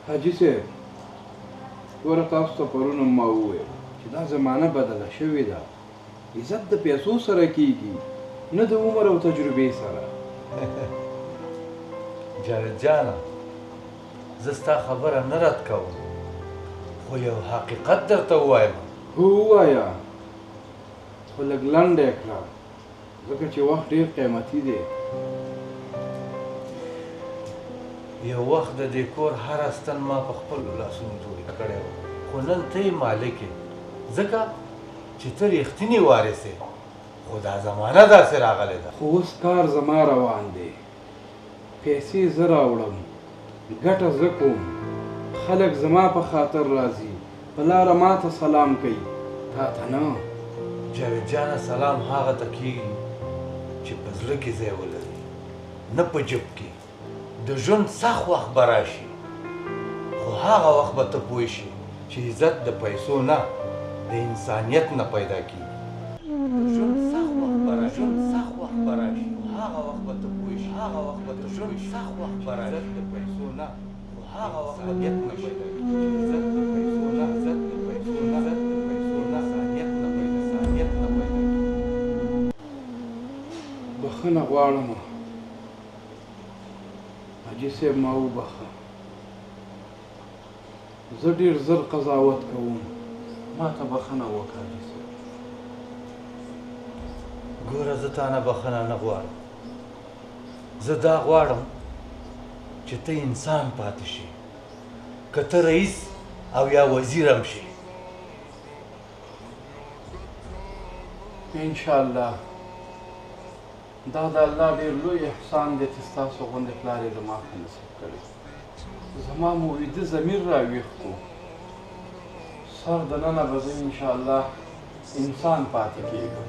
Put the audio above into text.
حاجي صاحب ګوره تاسو ته پرون هم ما وویل چې دا زمانه بدله شوې ده عزت د پیسو سره کیږي نه د عمر او تجربې سره جاوید جانه زه ستا خبره نه رد کوم خو یو حقیقت درته ووایم هو ووایه خو لږ لنډه یې کړه ځکه چې وخت ډېر قیمتي دی یو وخت د دې کور هر استن ما په خپلو لاسونو جوړې کړی و خو نن ته یې مالک یې ځکه چې ته رښتینې وارث یې خو دا زمانه داسې راغلې ده خو اوس کار زما روان دی پیسې زه راوړم ګټه زه کوم خلک زما په خاطر راځي په لاره ما ته سلام کوي تا ته نه جاوید جانه سلام هغه ته کېږي چې په زړه کې ځای ولري نه په جب کې د ژوند سخت وخت به راشي خو هغه وخت به ته پوه شي چې عزت د پیسو نه د انسانیت نه پیدا کېږي د ژوند سخت وخت به راشي هغه وخت به ته پوه شي هغه وخت به ته ژوند سخت وخت به راشي عزت د پیسو نه خو هغه وخت به انسانیت نه پیدا کېږي عزت د پیسو نه عزت د پیسو نه عزت د پیسو نه انسانیت نه پیدا کېږي بخښنه غواړم حاجي صاحب ما وبخښه زه ډېر زر قضاوت کوم ما ته بخښنه وکړه حاجي صاحب ګوره زه تا نه بخښنه نه غواړم زه دا غواړم چې ته انسان پاتې شي که ته رئیس او یا وزیر هم شي انشاءالله دا د الله ډېر لوی احسان دی چې ستاسو غوندې پلار یې زما ته نصیب کړی زما مو ویده ضمیر راویښ کړو سر دننه به زه انشاءالله انسان پاتې کېږم